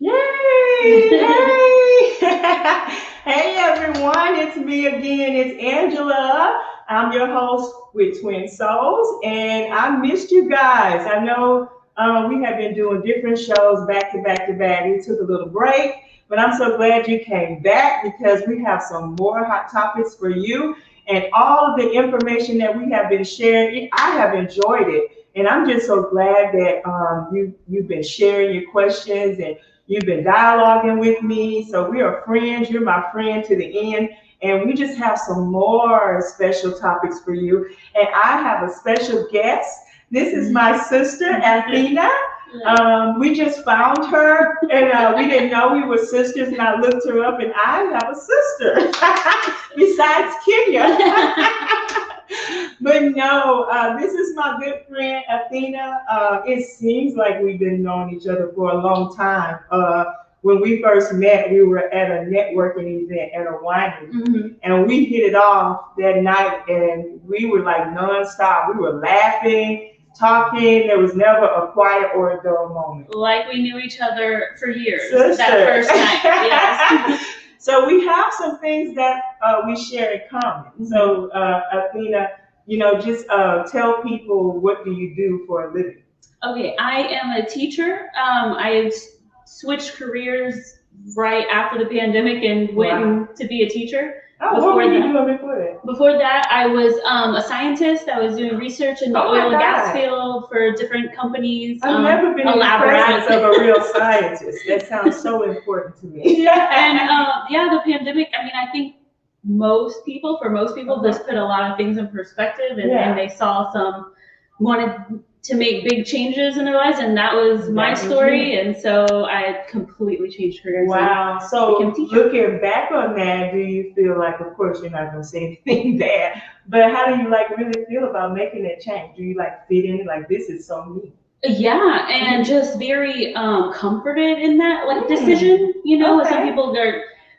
Yay! Hey! Hey everyone, it's me again. It's Angela. I'm your host with Twin Souls, and I missed you guys. I know we have been doing different shows back to back to back. We took a little break, but I'm so glad you came back because we have some more hot topics for you. And all of the information that we have been sharing, I have enjoyed it. And I'm just so glad that you've been sharing your questions and you've been dialoguing with me. So we are friends. You're my friend to the end. And we just have some more special topics for you. And I have a special guest. This is my sister, Althea. We just found her, and we didn't know we were sisters. And I looked her up, and I have a sister besides Kenya. But no, this is my good friend Athena. It seems like we've been knowing each other for a long time. When we first met, we were at a networking event at a winery, and we hit it off that night, and we were like nonstop. We were laughing, talking. There was never a quiet or a dull moment. Like we knew each other for years. Sister. That first night, yes. So we have some things that we share in common. So Athena, just tell people, what do you do for a living? Okay, I am a teacher. I switched careers right after the pandemic and went to be a teacher. Oh, what were you doing before that? Before that, I was a scientist. I was doing research in the oil and gas field for different companies. I've never been in the presence of a real scientist. That sounds so important to me. And the pandemic, I think for most people, this put a lot of things in perspective, and they saw wanted to make big changes in their lives, and that was my story. And so I completely changed careers. Wow. So looking back on that, do you feel like, of course you're not going to say anything bad, but how do you really feel about making that change? Do you fit in, this is so me? Yeah, and just very comforted in that decision. Some people,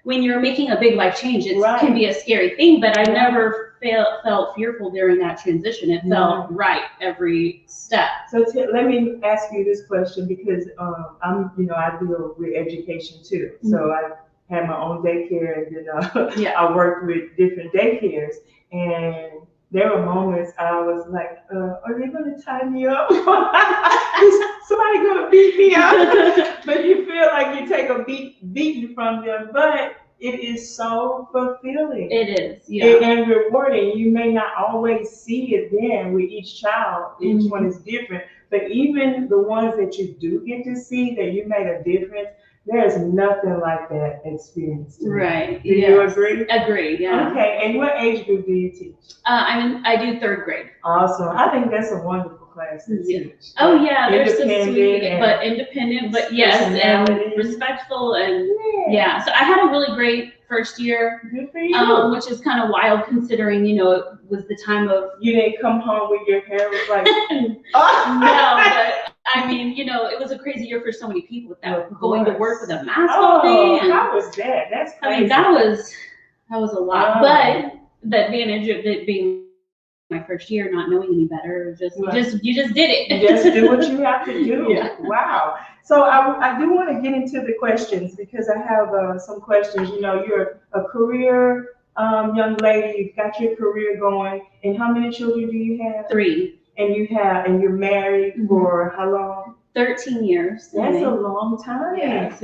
when you're making a big life change, it can be a scary thing, but I never felt fearful during that transition. It felt right every step. So let me ask you this question, because I deal with education too. So I had my own daycare, and then I worked with different daycares, and there were moments I was like, are they going to tie me up? Is somebody going to beat me up? But you feel like you take a beating from them, but it is so fulfilling. It is, and rewarding. You may not always see it then with each child. Each one is different. But even the ones that you do get to see that you made a difference, there's nothing like that experience. Right. Do you agree? Agree, yeah. Okay, and what age group do you teach? I do third grade. Awesome. I think that's a wonderful class to teach. Oh yeah, they're so sweet, but independent, but yes, and respectful, and So I had a really great first year, which is kind of wild considering, it was the time of... You didn't come home with your hair was like... No, but it was a crazy year for so many people with that, going to work with a mask all day. And how was that? That's crazy. That was a lot, but the advantage of it being my first year, not knowing any better, you just did it. You just do what you have to do. Wow. So I do want to get into the questions, because I have some questions. You're a career young lady. You've got your career going. And how many children do you have? 3. And you're married for how long? 13 years. That's a long time. Yes.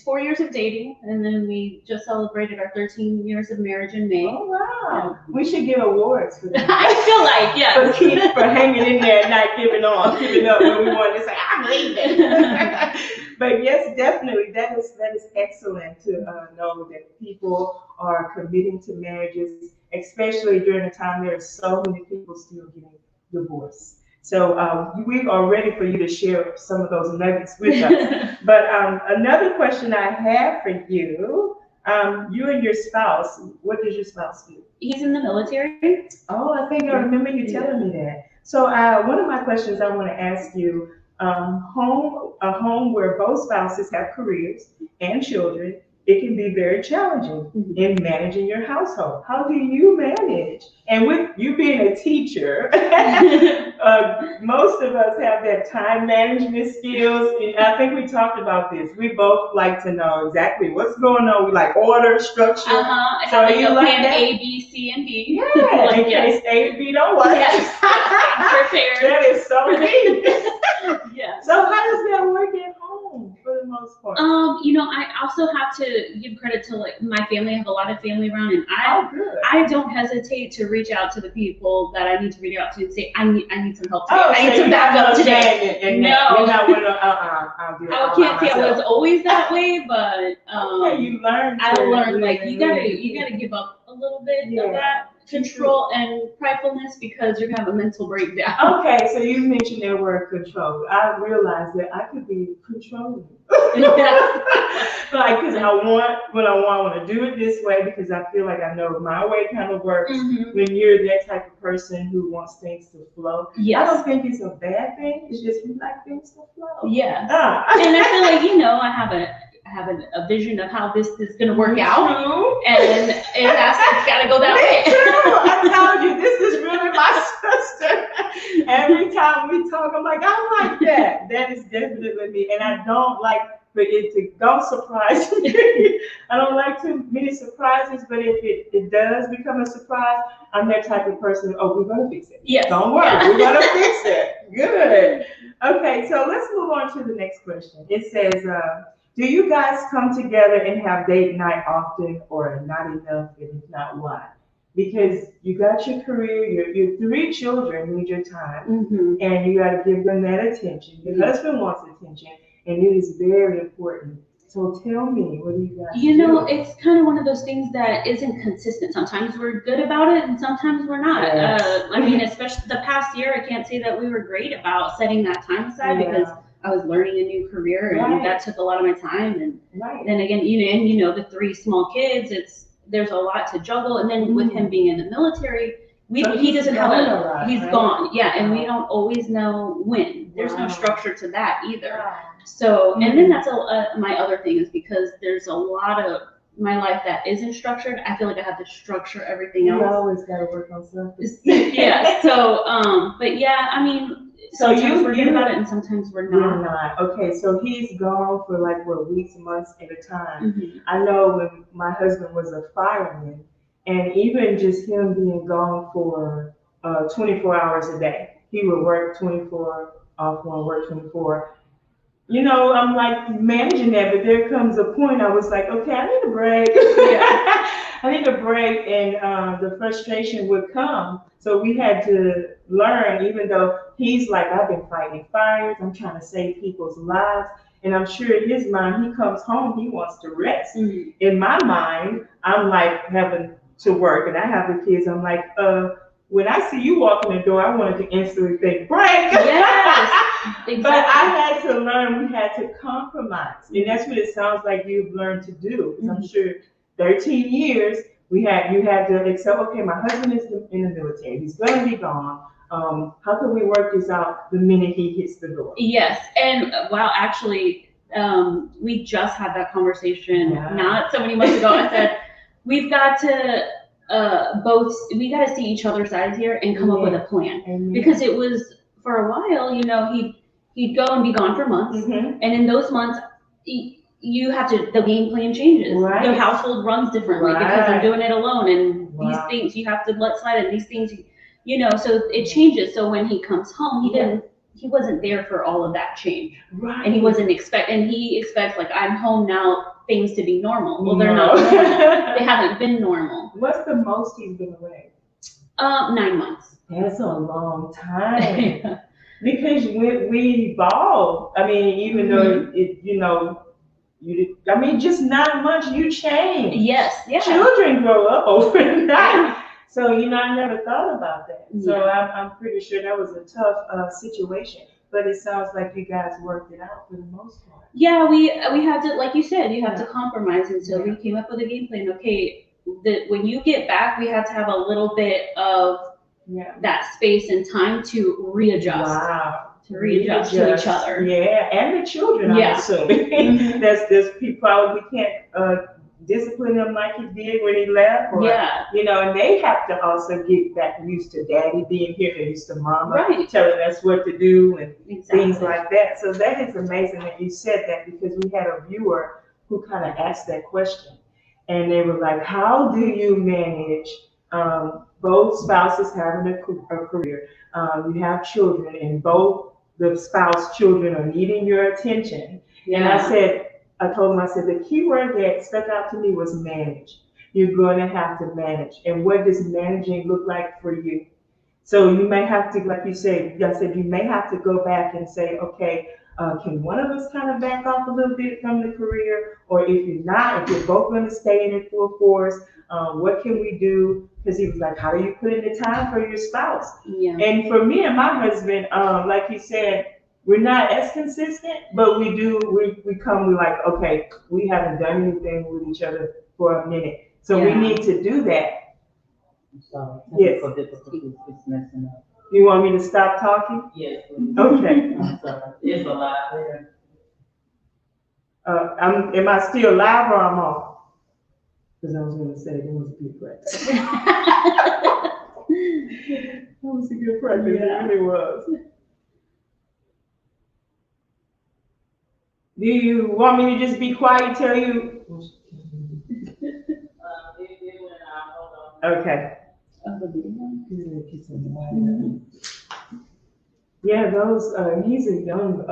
4 years of dating, and then we just celebrated our 13 years of marriage in May. Oh wow! We should give awards for that. I feel like for hanging in there and not giving up when we wanted to say I'm leaving. But yes, definitely that is excellent to know that people are committing to marriages, especially during a time there are so many people still getting divorced. So we are ready for you to share some of those nuggets with us. But another question I have for you, you and your spouse, what does your spouse do? He's in the military. Oh, I think I remember you telling me that. So one of my questions I want to ask you, a home where both spouses have careers and children it can be very challenging in managing your household. How do you manage? And with you being a teacher, most of us have that time management skills. And I think we talked about this. We both like to know exactly what's going on. We like order, structure. So you like that? A, B, C, and D. Yeah, like, in case A and B don't work. Yes. Prepared. That is so neat. Yeah. So how does that work at home for the most part? I also have to give credit to like my family. I have a lot of family around, and I don't hesitate to reach out to the people that I need to reach out to and say I need some help today. I need some backup today. No, you're not one of, I'll do it. I can't say I was always that way, but you learned. I learned like you gotta give up a little bit of that control and pridefulness because you're gonna have a mental breakdown. Okay, so you mentioned that word control. I realized that I could be controlling. Like, because I want to do it this way because I feel like I know my way kind of works. When you're that type of person who wants things to flow, I don't think it's a bad thing. It's just we like things to flow. Yeah, and I feel like I have a vision of how this is going to work out, and it's got to go that way. I told you, this is really my sister. Every time we talk, I'm like, I like that. That is definitely me, and I don't like for it to don't surprise me. I don't like too many surprises, but if it does become a surprise, I'm that type of person. Oh, we're gonna fix it. Yes. Don't worry, we're gonna fix it. Good. Okay, so let's move on to the next question. It says, do you guys come together and have date night often, or not enough, and if not, why? Because you got your career, your 3 children need your time, and you got to give them that attention. Your husband wants attention, and it is very important. So tell me, what do you guys do? It's kind of one of those things that isn't consistent. Sometimes we're good about it, and sometimes we're not. I mean, especially the past year, I can't say that we were great about setting that time aside because I was learning a new career, and that took a lot of my time. And then again, the 3 small kids, there's a lot to juggle. And then with him being in the military, he doesn't have he's gone. Yeah, and we don't always know when. There's no structure to that either. So, and then that's my other thing is because there's a lot of my life that isn't structured. I feel like I have to structure everything else. You always got to work on something. Yeah. So, but yeah, I mean, so we're good about it, and sometimes we're not. We're not. Okay, so he's gone for like weeks, months at a time. I know when my husband was a fireman, and even just him being gone for 24 hours a day, he would work 24, off one, work 24. I'm like managing that, but there comes a point I was like, okay, I need a break. I need a break, and the frustration would come. So we had to learn, even though he's like, I've been fighting fires, I'm trying to save people's lives. And I'm sure in his mind, he comes home, he wants to rest. In my mind, I'm like having to work, and I have the kids. I'm like, when I see you walk in the door, I wanted to instantly think, break. Yes, exactly. But I had to learn, we had to compromise. And that's what it sounds like you've learned to do. Because I'm sure 13 years, you had to accept, okay, my husband is in the military. He's going to be gone. How can we work this out the minute he hits the door? Yes. And actually, we just had that conversation not so many months ago. I said, we've got to we got to see each other's sides here and come up with a plan. Because it was for a while, he'd go and be gone for months, and in those months, you have to, the game plan changes. The household runs differently because I'm doing it alone, and these things you have to let slide, and these things, so it changes. So when he comes home, he wasn't there for all of that change, and he wasn't he expects like, I'm home now, things to be normal. Well, they're not normal. They haven't been normal. What's the most he's been away? 9 months. That's a long time. Because we evolve. I mean, even though just 9 months, you change. Yes. Yeah. Children grow up overnight. So, I never thought about that. So I'm pretty sure that was a tough situation. But it sounds like you guys worked it out for the most part. Yeah, we had to, like you said, you have to compromise. And so we came up with a game plan. Okay, when you get back, we have to have a little bit of that space and time to readjust. Wow. To readjust to each other. Yeah, and the children, I'm assuming. There's people we can't discipline him like he did when he left, or and they have to also get back used to daddy being here. They're used to mama telling us what to do and things like that. So that is amazing that you said that, because we had a viewer who kind of asked that question, and they were like, "How do you manage both spouses having a career? You have children, and both the spouse children are needing your attention." And I told him, I said, the key word that stuck out to me was manage. You're going to have to manage. And what does managing look like for you? So you may have to, like you said, you may have to go back and say, okay, can one of us kind of back off a little bit from the career? Or if you're not, if you're both going to stay in it full force, what can we do? Because he was like, how do you put in the time for your spouse? Yeah. And for me and my husband, like he said, we're not as consistent, but we come like, okay, we haven't done anything with each other for a minute. So we need to do that. I'm sorry. Yes. It's messing up. You want me to stop talking? Yes. Okay. I'm sorry. It's a lot there. Am I still live or I'm off? Because I was going to say it was a good practice. That was a good practice. It really was. Do you want me to just be quiet, tell you? Okay. Yeah, those, he's a young,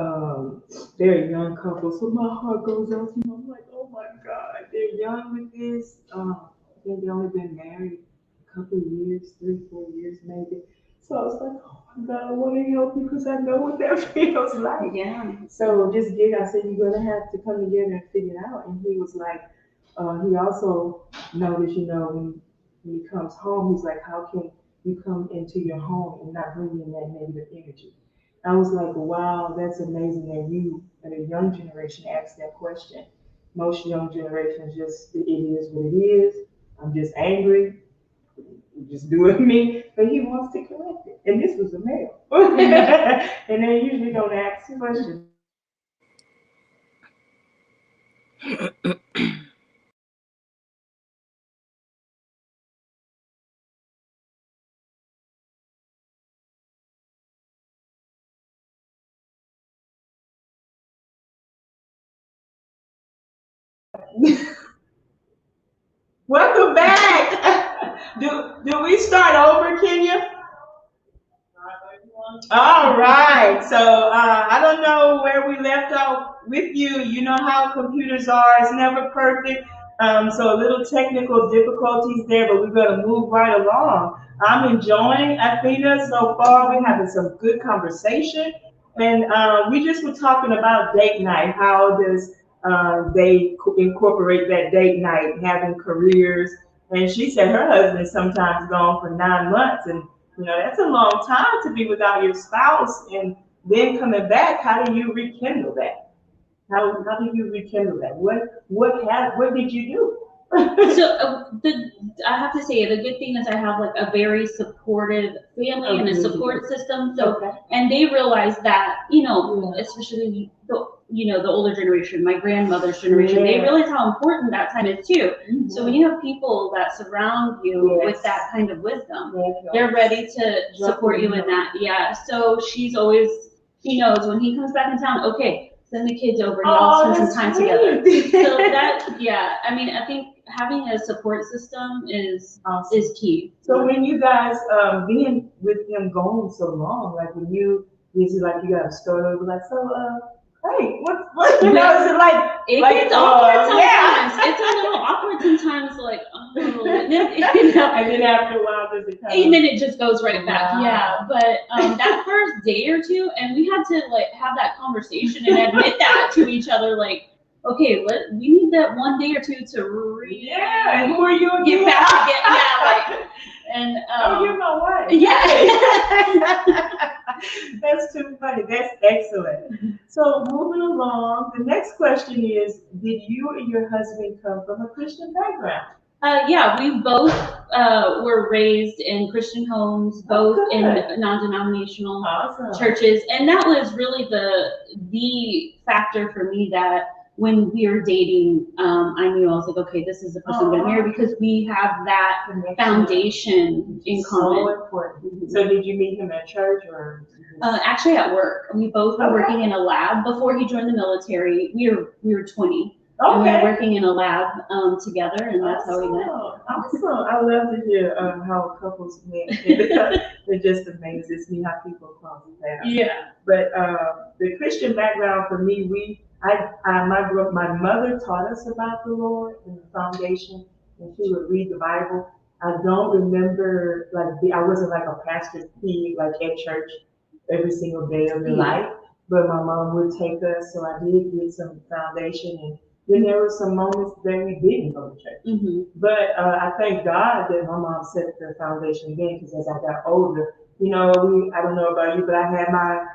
they're a young couple, so my heart goes out to them. I'm like, oh my God, they're young with this. They've only been married a couple of years, 3-4 years maybe. So I was like, oh my God, I want to help you because I know what that feels like. Yeah. So I said, you're going to have to come together and figure it out. And he was like, he also noticed, when he comes home, he's like, how can you come into your home and not bring in that negative energy? I was like, wow, that's amazing that you, at a young generation, asked that question. Most young generations it is what it is. I'm just angry. Just do it me, but he wants to correct it. And this was a male. And they usually don't ask questions. Welcome back. Do we start over, Kenya? All right. So I don't know where we left off with you. You know how computers are. It's never perfect. So a little technical difficulties there, but we're going to move right along. I'm enjoying Athena so far. We're having some good conversation. And we just were talking about date night. How does they incorporate that date night, having careers? And she said her husband's sometimes gone for 9 months. And that's a long time to be without your spouse, and then coming back. How do you rekindle that? How do you rekindle that? What did you do? So I have to say, the good thing is I have like a very supportive family and a support system. So and they realize that, especially the older generation, my grandmother's generation, they realize how important that time is too. Mm-hmm. So when you have people that surround you with that kind of wisdom, they're ready to support you in that. Yeah. So she knows when he comes back in town, okay, send the kids over and y'all spend some time together. So I think having a support system is key. So when you guys being with him gone so long, like when is it like you got to start over, like, so hey, what is it like? It gets awkward sometimes. It's a little awkward sometimes, like, and then after a while, does it come? And then it just goes right back. Wow. Yeah, but that first day or two, and we had to like have that conversation and admit that to each other, like, okay, we need that 1 day or two to and who are you again? Get back again. And you're my wife. Yeah. That's too funny. That's excellent. So moving along, the next question is, did you and your husband come from a Christian background? We both were raised in Christian homes, both in non-denominational churches, and that was really the factor for me that when we were dating, I knew I was like, okay, this is the person I'm going to marry because we have that foundation in common. So important. So did you meet him at church or? Actually at work. We both were working in a lab before he joined the military. We were 20. And we were working in a lab together, and that's how we met. Awesome. I love to hear how couples meet. It just amazes me how people cross paths. Yeah. But the Christian background for me, my mother taught us about the Lord and the foundation, and she would read the Bible. I don't remember I wasn't like a pastor's kid like at church every single day of your life, but my mom would take us, so I did get some foundation, and then there were some moments that we didn't go to church. Mm-hmm. But I thank God that my mom set the foundation again, because as I got older, I don't know about you, but I had my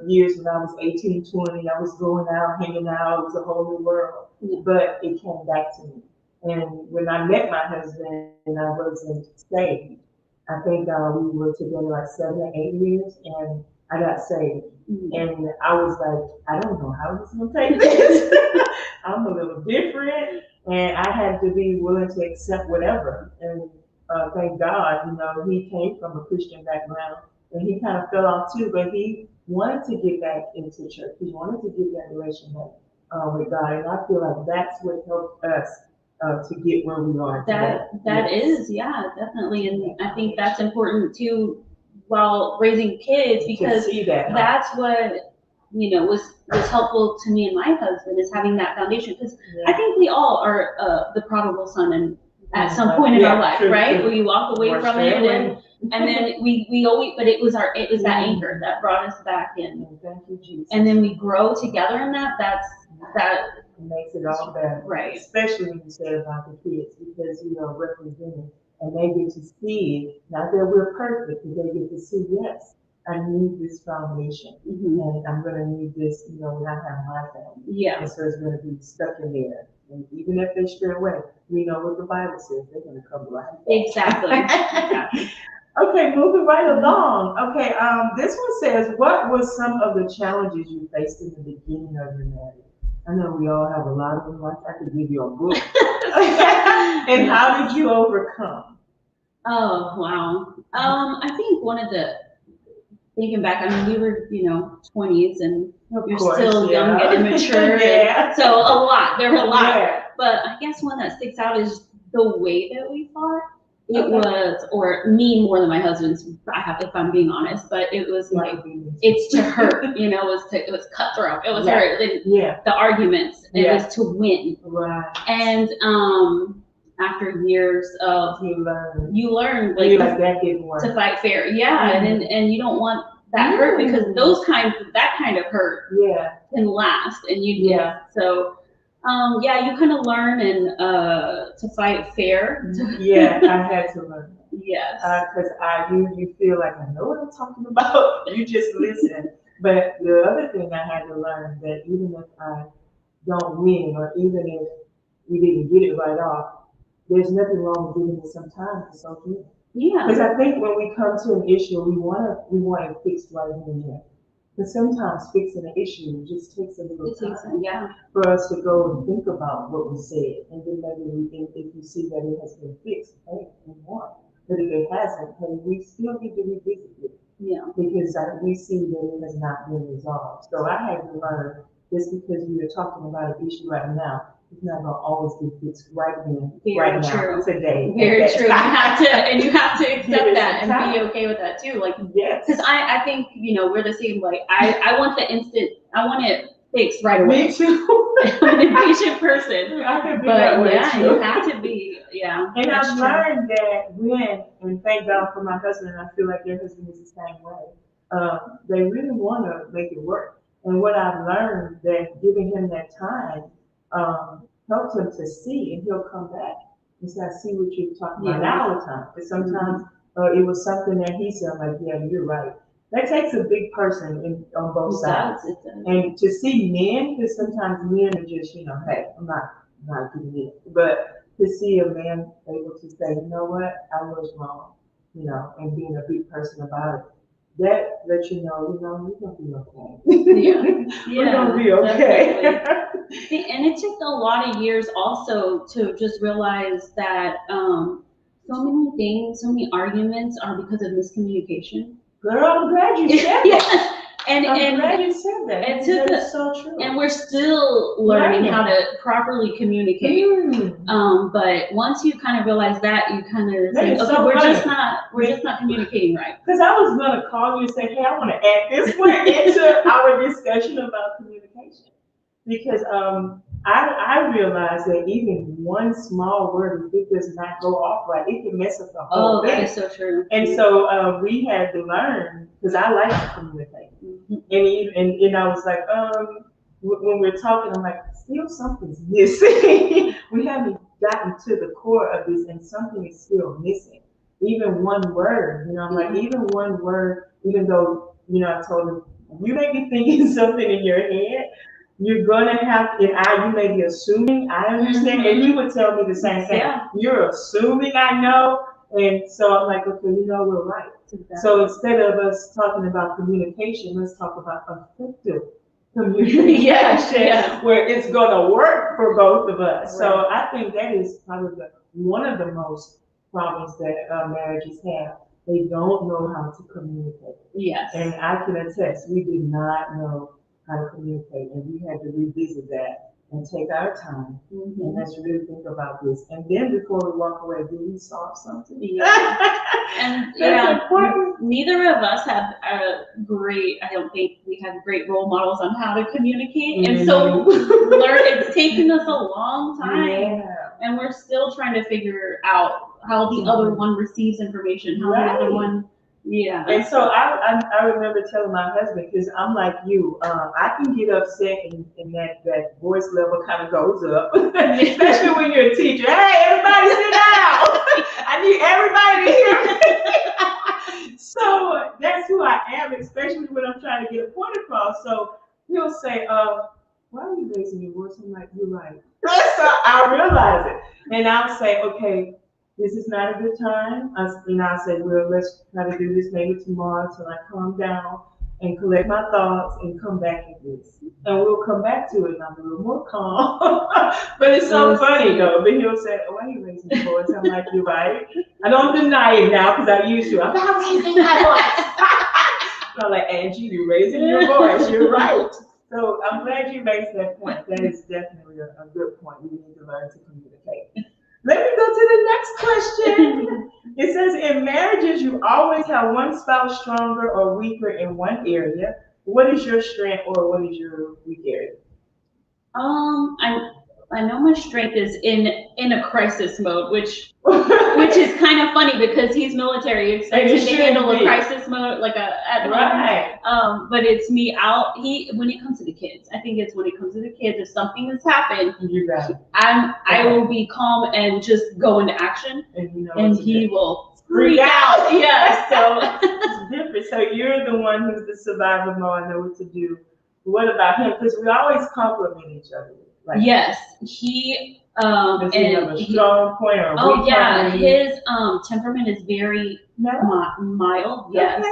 years when I was 18, 20, I was going out, hanging out, it was a whole new world. Mm-hmm. But it came back to me. And when I met my husband, I wasn't saved. I think we were together like 7 or 8 years, and I got saved. Mm-hmm. And I was like, I don't know how this is going to take this. I'm a little different, and I had to be willing to accept whatever. And thank God, he came from a Christian background, and he kind of fell off too, but he wanted to get back into church. He wanted to get that relationship with God, and I feel like that's what helped us to get where we are today. That is, yeah, definitely, and I think that's important too while raising kids, because that's what was helpful to me and my husband, is having that foundation, because I think we all are the prodigal son, and at some point in our life, right? We walk away from it, and then we always, but it was that anchor that brought us back in. Thank you, Jesus. And then we grow together in that. That makes it all better, right? Especially when you say about the kids, because representing, and they get to see, not that we're perfect, but they get to see, yes, I need this foundation, and I'm going to need this, when I have my family. Yeah. And so it's going to be stuck in there. And even if they stray away, we know what the Bible says, they're going to come right back. Exactly. Okay, moving right along. Okay, this one says, what were some of the challenges you faced in the beginning of your marriage? I know we all have a lot of them. I could give you a book. And how did you overcome? Oh, wow. I think thinking back, I mean, we were, 20s, and you're still young and immature. And so a lot. There were a lot. Yeah. But I guess one that sticks out is the way that we fought. It was, or me more than my husband's, if I'm being honest, but it was like, it's to hurt, it was cutthroat. It was hurt. The arguments, it was to win. Right. And after years of, you learn to fight fair. Yeah. Mm-hmm. And you don't want that hurt, because that kind of hurt can last. And so. You kind of learn to fight fair. Yeah, I had to learn. Yes. Because you feel like I know what I'm talking about. You just listen. But the other thing I had to learn, that even if I don't win, or even if we didn't get it right off, there's nothing wrong with giving it some time to soak in. Yeah. Because I think when we come to an issue, we want it fixed right then and there. But sometimes fixing an issue just takes a little time for us to go and think about what we said. And then maybe if you see that it has been fixed, hey, we won. But if it hasn't, hey, we still need to revisit it. Yeah. Because we see that it has not been resolved. So I had to learn, just because we are talking about an issue right now, it's not going to always be fixed right then, right now, today. Very true. You have to accept that and be okay with that too. Like, because I think, we're the same. Like, I want I want it fixed right away. Me too. I'm an impatient person. I can be but that way too. You have to be, And I've learned that and thank God for my husband, I feel like their husband is the same way. They really want to make it work. And what I've learned, that giving him that time helps him to see, and he'll come back and say, I see what you're talking about all the time. But sometimes it was something that he said, I'm like, yeah, you're right. That takes a big person on both sides. And to see men, because sometimes men are just, hey, I'm not giving it. But to see a man able to say, you know what, I was wrong, and being a big person about it, that lets you know, we're gonna be okay. Yeah. We're gonna be Yeah, okay. And it took a lot of years also to just realize that so many things, so many arguments are because of miscommunication. Girl, I'm glad you said that. And I'm glad you said that. It took That's so true. And we're still learning how to properly communicate. But once you kind of realize that, you kind of say, okay, so we're just not communicating right. Because I was gonna call you and say, hey, I want to add this one into our discussion about communication. Because I realized that even one small word, if it does not go off right, it can mess up the whole thing. That is so true. And so we had to learn, because I like to communicate. And I was like, when we're talking, I'm like, still something's missing. We haven't gotten to the core of this, and something is still missing. Even one word, I'm like, even one word, even though, I told him, you may be thinking something in your head, you're gonna have, you may be assuming, I understand, and he would tell me the same thing. Yeah. You're assuming I know, and so I'm like, okay, we're right. Exactly. So instead of us talking about communication, let's talk about effective communication, where it's gonna work for both of us. Right. So I think that is probably one of the most problems that marriages have. They don't know how to communicate. Yes. And I can attest, we did not know how to communicate, and we had to revisit that and take our time and let's really think about this. And then before we walk away, do we solve something? Yeah. And that's important. Neither of us have I don't think we have great role models on how to communicate. And so it's taken us a long time, and we're still trying to figure out how the other one receives information, how the other one. Yeah. And so I remember telling my husband, because I'm like you, I can get upset and that voice level kind of goes up, especially when you're a teacher. Hey, everybody sit down. I need everybody to hear me. So that's who I am, especially when I'm trying to get a point across. So he'll say, why are you raising your voice? I'm like, you're right. So I'll realize it. And I'll say, okay, this is not a good time. I said, well, let's try to do this maybe tomorrow till I calm down and collect my thoughts and come back at this. And we'll come back to it and I'm a little more calm. But it's so funny though. But he'll say, why are you raising your voice? I'm like, you're right. I don't deny it now because I used to. I'm not raising my voice. I'm like, Angie, you're raising your voice. You're right. So I'm glad you raised that point. That is definitely a good point. We need to learn to communicate. Let me go to the next question. It says, in marriages, you always have one spouse stronger or weaker in one area. What is your strength or what is your weak area? I know my strength is in a crisis mode, which is kind of funny because he's military, expected to handle a crisis mode at home. But it's me out. When it comes to the kids, I think it's when it comes to the kids. If something has happened, I will be calm and just go into action, and he will freak out. Yeah, so it's different. So you're the one who's the survivor mode. I know what to do. What about him? Because we always compliment each other. Yes, he does he have a strong point or a weak point? His temperament is very mild. Yes,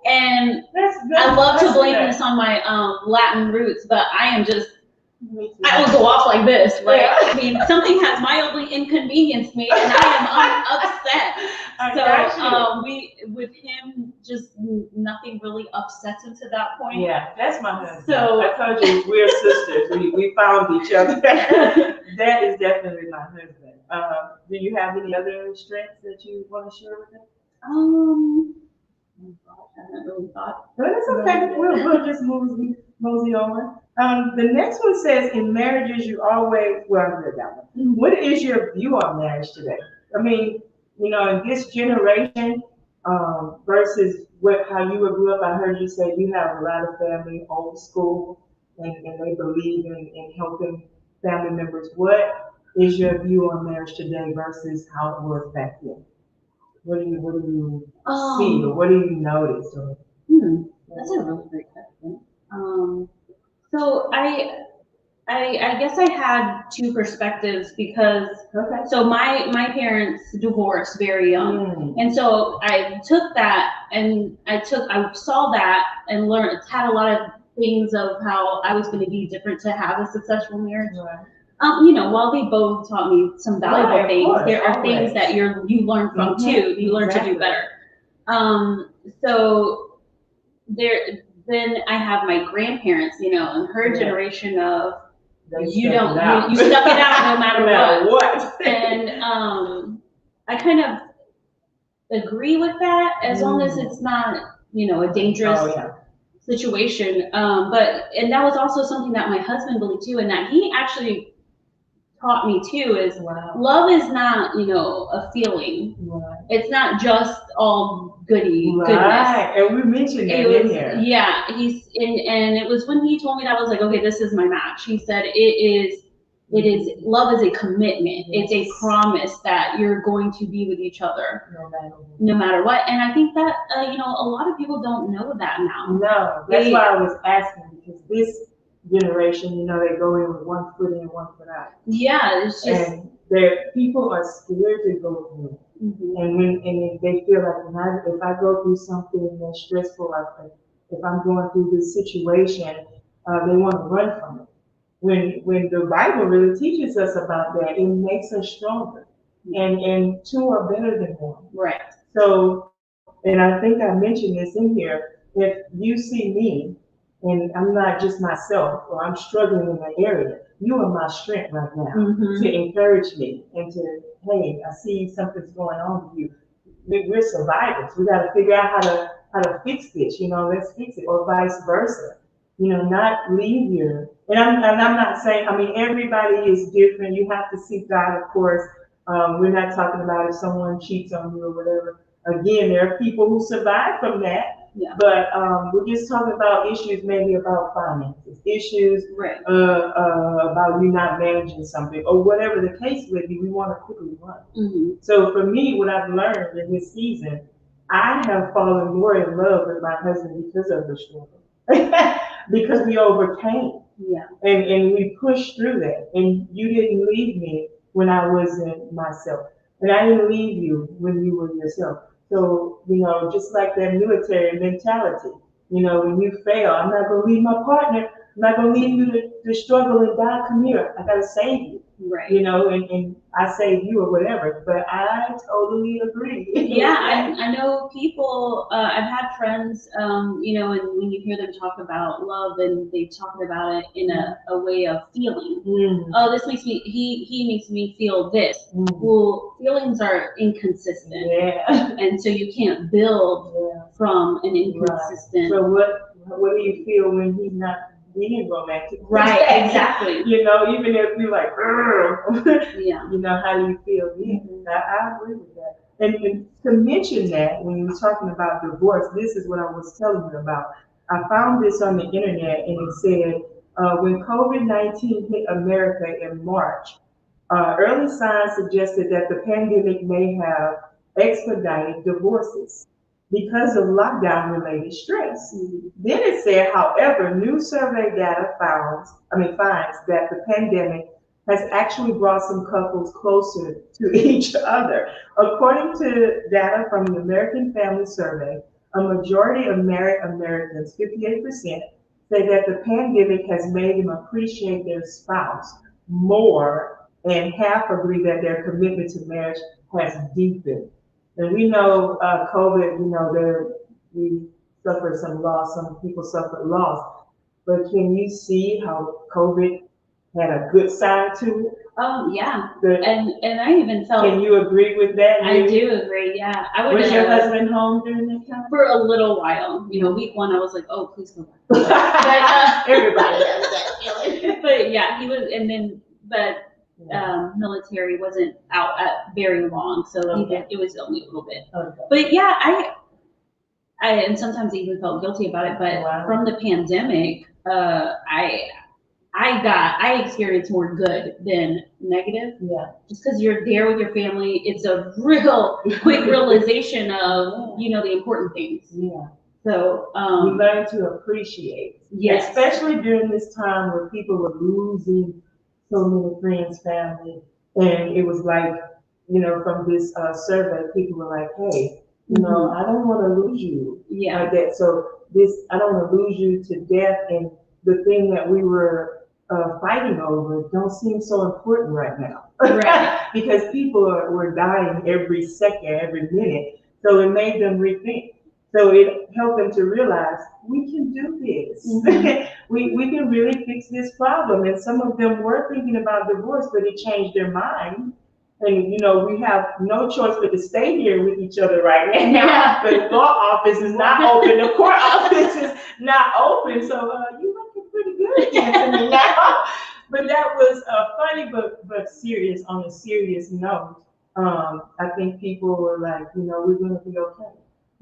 and I love to blame this on my Latin roots, but I will go off like this. I mean, something has mildly inconvenienced me, and I am upset. So with him, just nothing really upsets him to that point. Yeah, that's my husband. So I told you we're sisters. We found each other. That is definitely my husband. Do you have any other strengths that you want to share with him? I haven't really thought. But it's okay. We'll just mosey on. The next one says, in marriages, you always, well, I read that one. What is your view on marriage today? I mean, in this generation versus how you grew up, I heard you say you have a lot of family, old school, and they believe in helping family members. What is your view on marriage today versus how it was back then? What do you see, or what do you notice? That's a really great question. So I I guess I had two perspectives because Okay. so my parents divorced very young, and so I took that and I saw that and learned, had a lot of things of how I was going to be different to have a successful marriage. Right. While they both taught me some valuable Right, of things, course, there are always. things that you learn from too. You learn to do better. So then I have my grandparents, and her generation of you stuck it out no matter what. And I kind of agree with that as long as it's not, a dangerous situation. And that was also something that my husband believed too, and that he actually taught me too is love is not, a feeling. Right. It's not just all goodness. And we mentioned that in here. Yeah, and it was when he told me that, I was like, okay, this is my match. He said love is a commitment. Yes. It's a promise that you're going to be with each other no matter what. And I think that a lot of people don't know that now. No, that's why I was asking, because this generation, they go in with one foot in, one foot out. Yeah, it's just, and people are scared to go through. Mm-hmm. And they feel like if I go through something that's stressful, if I'm going through this situation, they want to run from it. When the Bible really teaches us about that, it makes us stronger. Mm-hmm. And two are better than one. Right. So, and I think I mentioned this in here, if you see me, and I'm not just myself, or I'm struggling in that area, you are my strength right now. Mm-hmm. To encourage me and to, hey, I see something's going on with you. We're survivors. We got to figure out how to fix this. Let's fix it, or vice versa. Not leave you. And I'm not saying. I mean, everybody is different. You have to seek God, of course. We're not talking about if someone cheats on you or whatever. Again, there are people who survive from that. Yeah. But we're just talking about issues, maybe about finances, issues about you not managing something, or whatever the case may be. We want to quickly run. Mm-hmm. So for me, what I've learned in this season, I have fallen more in love with my husband because of the struggle, because we overcame, and we pushed through that. And you didn't leave me when I wasn't myself, and I didn't leave you when you were yourself. So, just like that military mentality, when you fail, I'm not going to leave my partner. I'm not going to leave you to struggle and die. Come here. I got to save you. Right. And I save you or whatever. But I totally agree. Yeah, I know people, I've had friends, and when you hear them talk about love, and they talk about it in a way of feeling. Mm. Oh, this makes me, he makes me feel this. Mm. Well, feelings are inconsistent. Yeah. And so you can't build from an inconsistent. Right. So what do you feel when he's not being romantic? Right, exactly. Even if you're like, yeah. How do you feel? Mm-hmm. I agree with that. And to mention that, when you were talking about divorce, this is what I was telling you about. I found this on the internet, and it said, when COVID-19 hit America in March, early signs suggested that the pandemic may have expedited divorces because of lockdown-related stress. Mm-hmm. Then it said, however, new survey data finds that the pandemic has actually brought some couples closer to each other. According to data from the American Family Survey, a majority of married Americans, 58%, say that the pandemic has made them appreciate their spouse more, and half agree that their commitment to marriage has deepened. And we know COVID, we suffered some loss, some people suffered loss. But can you see how COVID had a good side to it? Yeah. And I even felt. Can you agree with that? I do agree, yeah. Was your husband home during that time? For a little while. Week one I was like, oh, please come back. Everybody has that feeling. But yeah, he was, military wasn't out at very long, so it was only a little bit. Okay. But yeah, I and sometimes I even felt guilty about it. But from the pandemic, I experienced more good than negative. Yeah. Just because you're there with your family, it's a real quick realization of the important things. Yeah. So we learn to appreciate, yes, especially during this time where people were losing so many friends, family, and it was like, from this survey, people were like, hey, I don't want to lose you yeah, like that. So I don't want to lose you to death, and the thing that we were fighting over don't seem so important right now. right, Because people were dying every second, every minute. So it made them rethink. So it helped them to realize we can do this. we can really fix this problem. And some of them were thinking about divorce, but it changed their mind. And we have no choice but to stay here with each other right now. Yeah. The law office is not open. The court office is not open. So you looking pretty good, Anthony, now. But that was funny, but serious. On a serious note, I think people were like, we're going to be okay.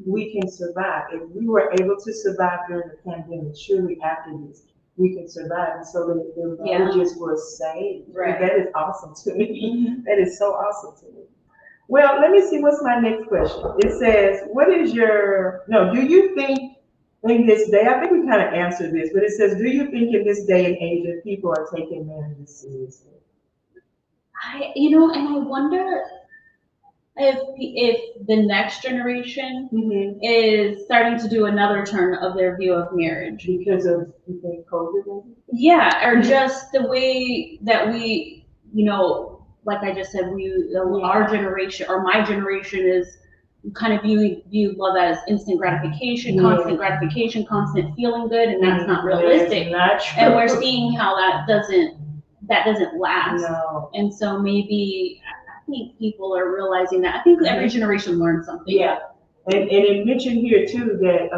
We can survive. If we were able to survive during the pandemic, surely after this, we can survive. And so the marriages were saved. Right. That is awesome to me. That is so awesome to me. Well, let me see what's my next question. It says, do you think in this day, I think we kind of answered this, but it says, do you think in this day and age that people are taking marriages seriously? And I wonder if the next generation is starting to do another turn of their view of marriage because of you think COVID, maybe? Yeah, or just the way that we, like I just said, our generation or my generation is kind of view love as instant gratification, constant gratification, constant feeling good, and that's not realistic. Not true. And we're seeing how that doesn't last. No. And so maybe I think people are realizing that. I think every generation learns something. Yeah. And it mentioned here too that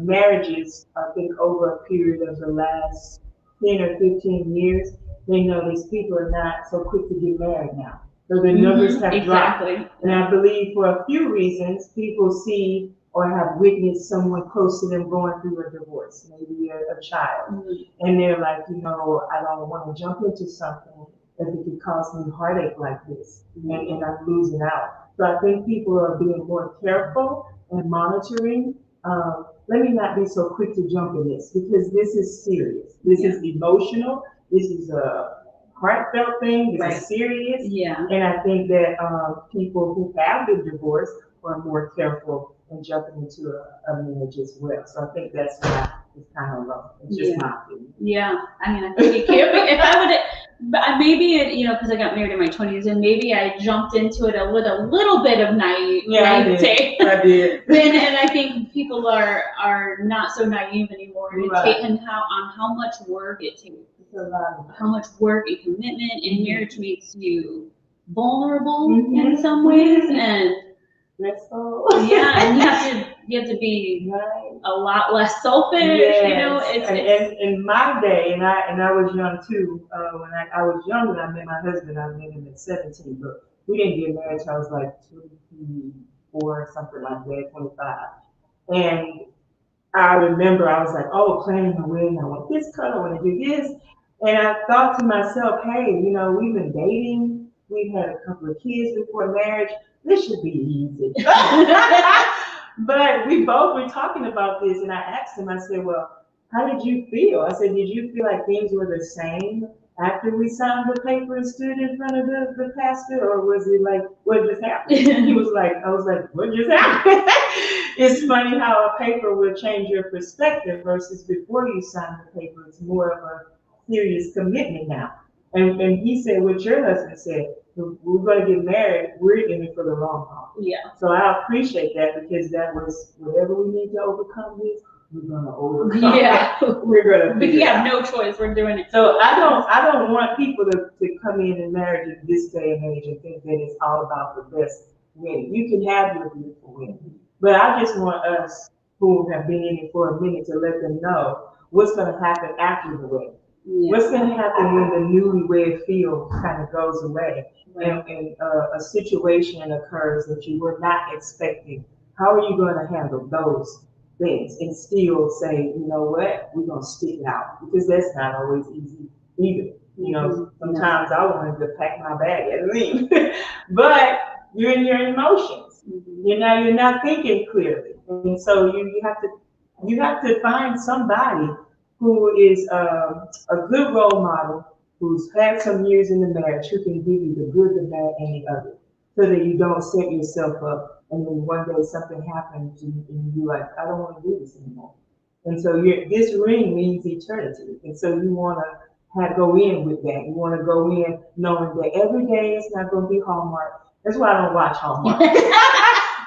marriages, I think over a period of the last 10 or 15 years, they notice people are not so quick to get married now. So the numbers have dropped. And I believe for a few reasons, people see or have witnessed someone close to them going through a divorce, maybe a child. And they're like, I don't want to jump into something that it could cause me heartache like this, and I'm losing out. So I think people are being more careful and monitoring. Let me not be so quick to jump in this because this is serious. This is emotional. This is a heartfelt thing. This is serious. Yeah. And I think that people who have been divorced are more careful in jumping into a marriage as well. So I think that's why it's kind of low. It's just my opinion. Yeah. I mean, I think it can be. If I would, maybe because I got married in my 20s, and maybe I jumped into it with a little bit of naivete. I did. And I think people are not so naive anymore, and how much work it takes. How much work and commitment and marriage makes you vulnerable in some ways, and and you have to be a lot less selfish. In my day, and I was young too. When I was young when I met my husband, I met him at 17, but we didn't get married until I was like 24, something like that, 25. And I remember I was like, planning a wedding. I want this color. I want to do this. And I thought to myself, hey, we've been dating. We've had a couple of kids before marriage. This should be easy. But we both were talking about this, and I asked him, I said, well, how did you feel? I said, did you feel like things were the same after we signed the paper and stood in front of the pastor, or was it like, what just happened? He was like, I was like, what just happened? It's funny how a paper will change your perspective versus before you signed the paper. It's more of a serious commitment now. And he said what your husband said, we're going to get married, we're in it for the long haul. Yeah. So I appreciate that because that was whatever we need to overcome this, we're going to overcome. Yeah. We're going to We have no choice, we're doing it. So I don't want people to come in and marriage in this day and age and think that it's all about the best wedding. You can have your beautiful wedding. But I just want us who have been in it for a minute to let them know what's going to happen after the wedding. Yeah. What's going to happen when the newlywed feel kind of goes away and a situation occurs that you were not expecting? How are you going to handle those things and still say, you know what, we're going to stick it out? Because that's not always easy either. Sometimes I wanted to pack my bag and leave. But you're in your emotions. You're not thinking clearly. And so you have to You have to find somebody who is a good role model, who's had some years in the marriage, who can give you the good, the bad, and the ugly, so that you don't set yourself up and then one day something happens and you're like, I don't want to do this anymore. And so this ring means eternity. And so you want to go in with that. You want to go in knowing that every day it's not going to be Hallmark. That's why I don't watch Hallmark.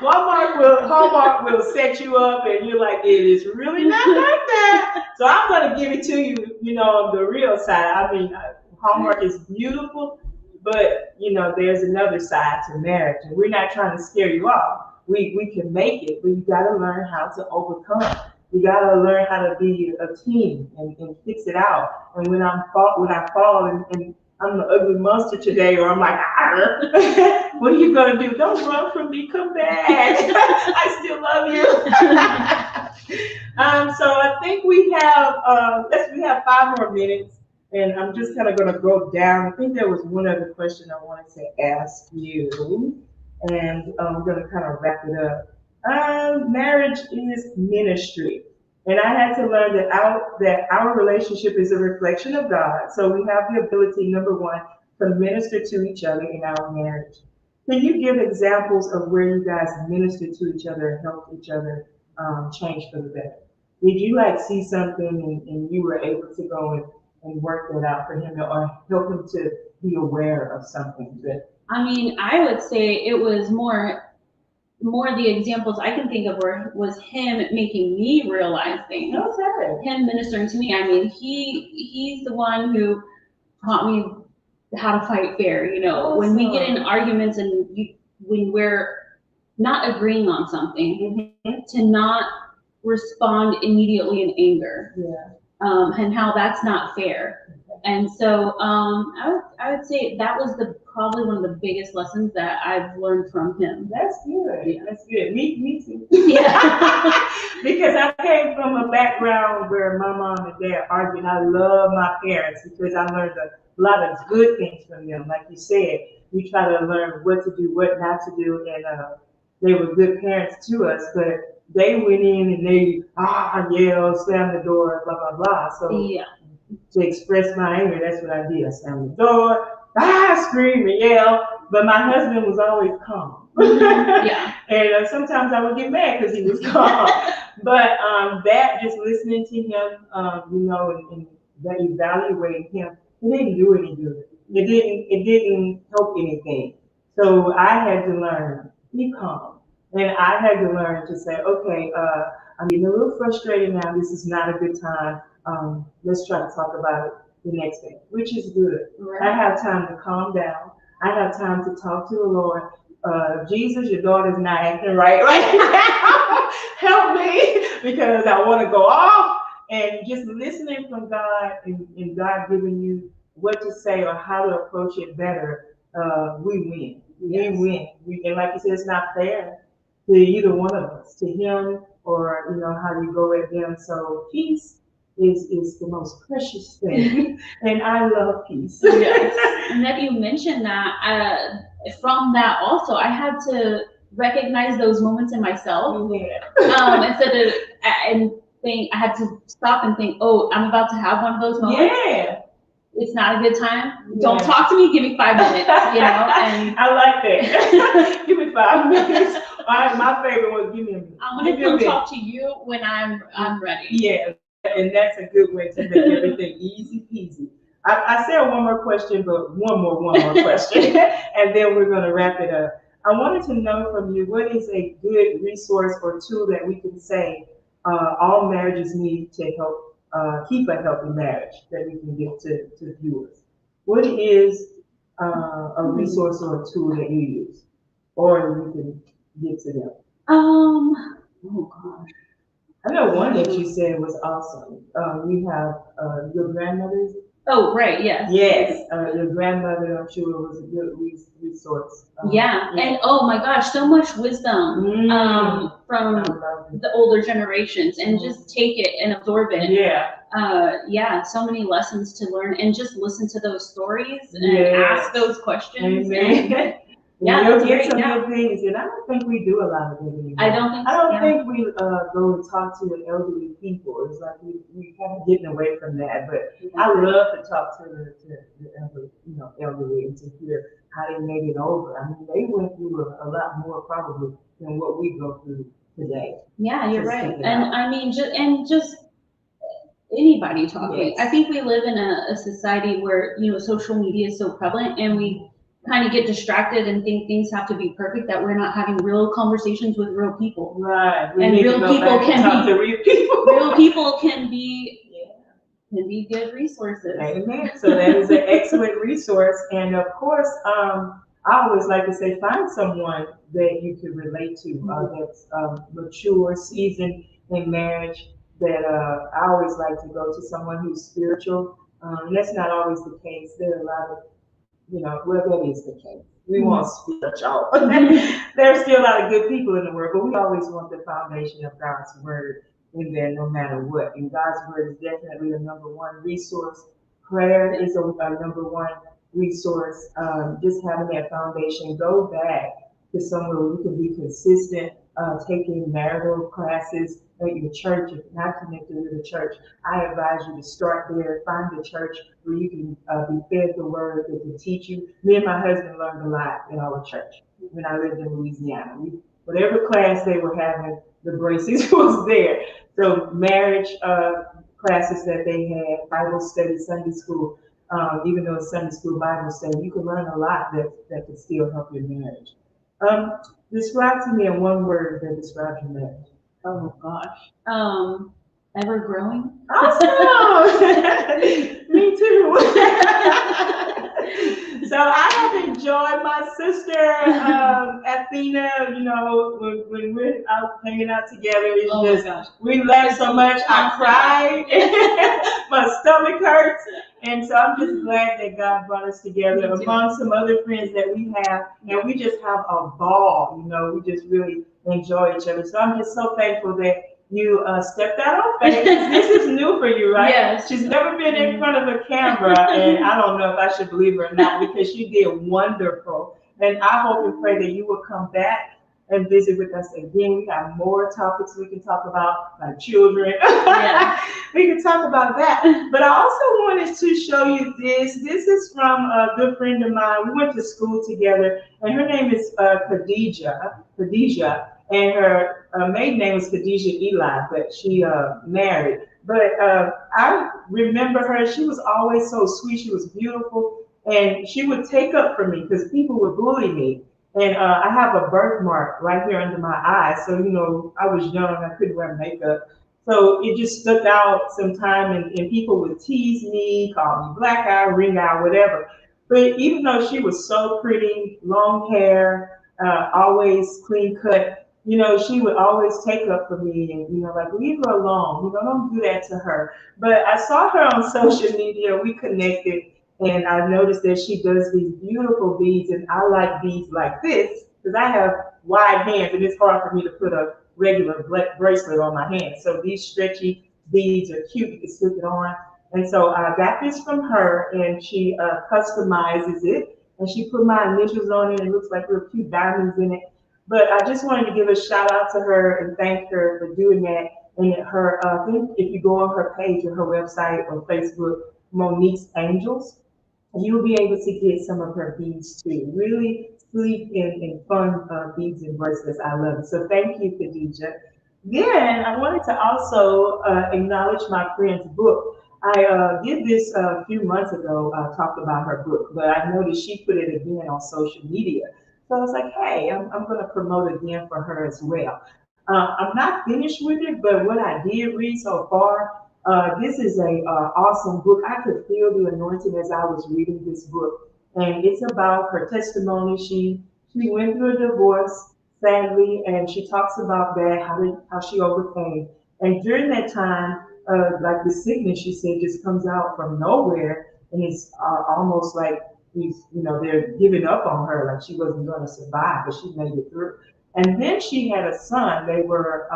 Hallmark will set you up and you're like, it is really not like that. So I'm going to give it to you, the real side. I mean, Hallmark is beautiful, but, there's another side to marriage. And we're not trying to scare you off. We can make it, but you got to learn how to overcome. You got to learn how to be a team and fix it out. And when I fall and I'm the ugly monster today, or I'm like, what are you going to do? Don't run from me. Come back. I still love you. So I think we have 5 more minutes, and I'm just kind of going to go down. I think there was one other question I wanted to ask you, and I'm going to kind of wrap it up. Marriage is ministry. And I had to learn that our relationship is a reflection of God. So we have the ability, number one, to minister to each other in our marriage. Can you give examples of where you guys ministered to each other and helped each other change for the better? Did you see something and you were able to go and work that out for him, or help him to be aware of something? I mean, I would say it was more the examples I can think of was him making me realize things. Okay. Him ministering to me. I mean, he's the one who taught me how to fight fair. Awesome. When we get in arguments and when we're not agreeing on something, to not respond immediately in anger. Yeah. And how that's not fair. And so I would say that was probably one of the biggest lessons that I've learned from him. That's good. Yeah. That's good. Me too. Yeah. Because I came from a background where my mom and dad argued. I love my parents because I learned a lot of good things from them. Like you said, we try to learn what to do, what not to do, and they were good parents to us. But they went in and they yelled, slammed the door, blah blah blah. So yeah. To express my anger, that's what I did. I slammed the door, scream and yell. But my husband was always calm. Yeah. And sometimes I would get mad because he was calm. But that just listening to him, and that evaluating him, it didn't do any good. It didn't help anything. So I had to learn, be calm. And I had to learn to say, okay, I'm getting a little frustrated now. This is not a good time. Let's try to talk about it the next day, which is good. Right. I have time to calm down. I have time to talk to the Lord. Jesus, your daughter's not acting right now. Help me, because I want to go off. And just listening from God and God giving you what to say or how to approach it better, we win. Yes. We win. And like you said, it's not fair to either one of us, to him or how you go at them. So peace is the most precious thing, and I love peace. Yes. And that you mentioned that, from that also, I had to recognize those moments in myself. Yeah. Instead of I had to stop and think, oh, I'm about to have one of those moments. Yeah. It's not a good time. Yeah. Don't talk to me. Give me 5 minutes. And I like that. Give me 5 minutes. My favorite was give me a minute. I'm gonna come talk to you when I'm ready. Yeah, and that's a good way to make everything easy peasy. I said one more question, but one more question, and then we're gonna wrap it up. I wanted to know from you, what is a good resource or tool that we can say all marriages need to help keep a healthy marriage, that we can give to viewers? What is a resource or a tool that you use, or you can give to them? Oh gosh. I know one that you said was awesome. We have your grandmother's. Oh, right, yes. Yes, your grandmother, I'm sure, was a good resource. Yeah, and oh my gosh, so much wisdom from the older generations, and just take it and absorb it. Yeah, so many lessons to learn, and just listen to those stories and ask those questions. Amen. Yeah, You'll that's get great. some Yeah. good things, and I don't think we do a lot of that anymore. I don't think I so. don't Yeah. think we go and talk to the elderly people. It's like we kind of getting away from that. But I love to talk to the elderly, elderly, and to hear how they made it over. I mean, they went through a lot more probably than what we go through today. Yeah, you're Just right. think it And out. I mean, just anybody talking. Yes. I think we live in a society where, social media is so prevalent and we kind of get distracted and think things have to be perfect, that we're not having real conversations with real people. Right. We And need real to go people back and can talk be- to real people. Real people can be Yeah. good resources. Amen. So that is an excellent resource. And of course, I always like to say, find someone that you can relate to, that's mature, seasoned in marriage. That I always like to go to someone who's spiritual. And that's not always the case. There are a lot of, well, that is the case. We want spiritual. There's still a lot of good people in the world, but we always want the foundation of God's word in there no matter what. And God's word is definitely a number one resource. Prayer is a number one resource. Just having that foundation, go back to somewhere where you can be consistent, taking marital classes at your church. If you're not connected with a church, I advise you to start there, find a church where you can be fed the word that can teach you. Me and my husband learned a lot in our church when I lived in Louisiana. Whatever class they were having, the braces was there. So marriage classes that they had, Bible study, Sunday school, even though it's Sunday school Bible study, you can learn a lot that can still help your marriage. Describe to me in one word that describes your marriage. Oh gosh. Ever growing. Awesome. Me too. So I have enjoyed my sister, Athena, when we're out hanging out together, it's Gosh. we laugh so much, I cried, my stomach hurts. And so I'm just glad that God brought us together among some other friends that we have, and we just have a ball, we just really enjoy each other. So I'm just so thankful that you stepped out on faith. This is new for you, right? Yes. She's never been in front of a camera, and I don't know if I should believe her or not, because she did wonderful. And I hope and pray that you will come back and visit with us again. We have more topics we can talk about, like children. Yeah. We can talk about that. But I also wanted to show you this. This is from a good friend of mine. We went to school together, and her name is Khadijah, and her maiden name was Khadijah Eli, but she married. But I remember her. She was always so sweet. She was beautiful, and she would take up for me because people would bully me. And I have a birthmark right here under my eye. So, I was young. I couldn't wear makeup. So it just stuck out sometime, and people would tease me, call me black eye, ring eye, whatever. But even though she was so pretty, long hair, always clean cut, she would always take up for me and, like, leave her alone. Don't do that to her. But I saw her on social media. We connected, and I noticed that she does these beautiful beads, and I like beads like this because I have wide hands, and it's hard for me to put a regular bracelet on my hand. So these stretchy beads are cute. You can slip it on. And so I got this from her, and she customizes it, and she put my initials on it. It looks like little cute diamonds in it. But I just wanted to give a shout out to her and thank her for doing that. And I think if you go on her page or her website or Facebook, Monique's Angels, you'll be able to get some of her beads too. Really sleek and fun beads and bracelets. I love it. So thank you, Khadijah. Then I wanted to also acknowledge my friend's book. I did this a few months ago, talked about her book, but I noticed she put it again on social media. So I was like, hey, I'm going to promote again for her as well. I'm not finished with it, but what I did read so far, this is a awesome book. I could feel the anointing as I was reading this book, and it's about her testimony. She went through a divorce, sadly, and she talks about that, how she overcame. And during that time, like the sickness, she said, just comes out from nowhere, and it's almost like they're giving up on her, like she wasn't going to survive, but she made it through. And then she had a son. They were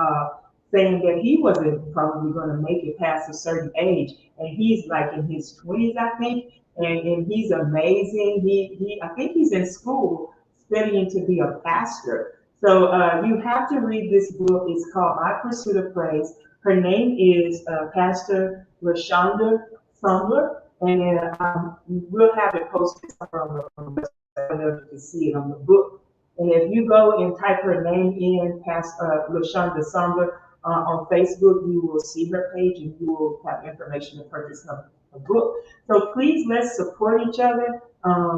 saying that he wasn't probably going to make it past a certain age, and he's like in his 20s, I think, and he's amazing. I think he's in school studying to be a pastor. So you have to read this book. It's called My Pursuit of Praise. Her name is Pastor LaShonda Sumler, and we'll have it posted somewhere on the website. I don't know if you can see it on the book. And if you go and type her name in, Pastor LaShonda Sumler, on Facebook, you will see her page and you will have information to purchase her book. So please, let's support each other.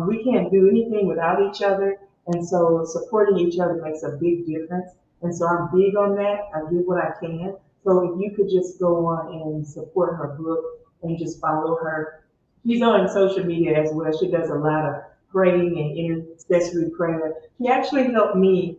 We can't do anything without each other. And so supporting each other makes a big difference. And so I'm big on that. I do what I can. So if you could just go on and support her book and just follow her. She's on social media as well. She does a lot of praying and intercessory prayer. She actually helped me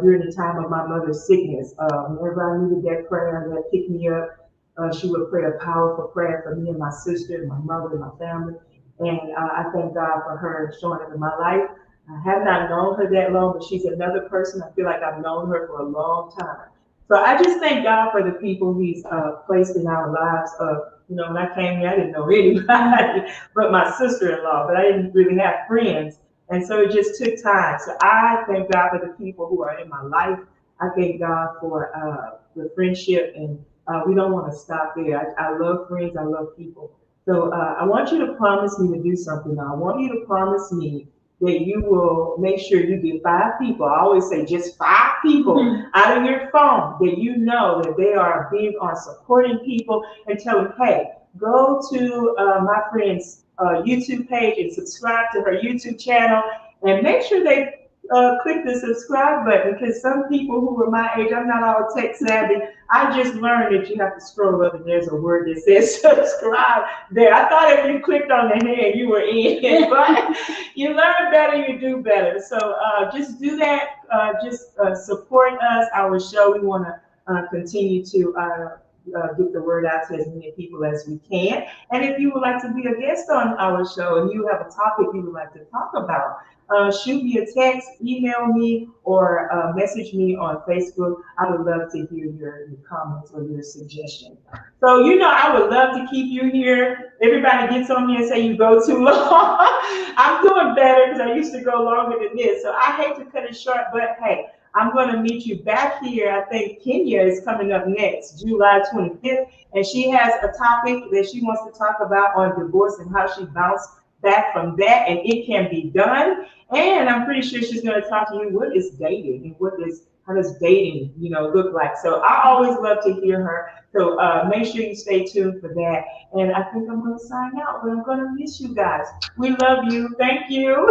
during the time of my mother's sickness. Whenever I needed that prayer that picked me up, she would pray a powerful prayer for me and my sister, and my mother, and my family. And I thank God for her showing up in my life. I have not known her that long, but she's another person. I feel like I've known her for a long time. So I just thank God for the people He's placed in our lives. When I came here, I didn't know anybody but my sister-in-law, but I didn't really have friends. And so it just took time. So I thank God for the people who are in my life. I thank God for the friendship, and we don't want to stop there. I love friends. I love people. So I want you to promise me to do something now. I want you to promise me that you will make sure you get 5 people. I always say just 5 people out of your phone that you know that they are big on supporting people, and tell them, hey, go to my friend's YouTube page and subscribe to her YouTube channel, and make sure they click the subscribe button, because some people who are my age, I'm not all tech savvy. I just learned that you have to scroll up and there's a word that says subscribe there. I thought if you clicked on the hand, you were in, but you learn better, you do better. So just do that. Just support us, our show. We want to continue to get the word out to as many people as we can. And if you would like to be a guest on our show and you have a topic you would like to talk about, shoot me a text, email me, or message me on Facebook. I would love to hear your comments or your suggestions. So, I would love to keep you here. Everybody gets on me and say you go too long. I'm doing better because I used to go longer than this. So I hate to cut it short, but hey, I'm going to meet you back here. I think Kenya is coming up next, July 25th, and she has a topic that she wants to talk about on divorce and how she bounced back from that, and it can be done. And I'm pretty sure she's going to talk to you, what is dating and how does dating, look like. So I always love to hear her. So make sure you stay tuned for that. And I think I'm going to sign out, but I'm going to miss you guys. We love you. Thank you.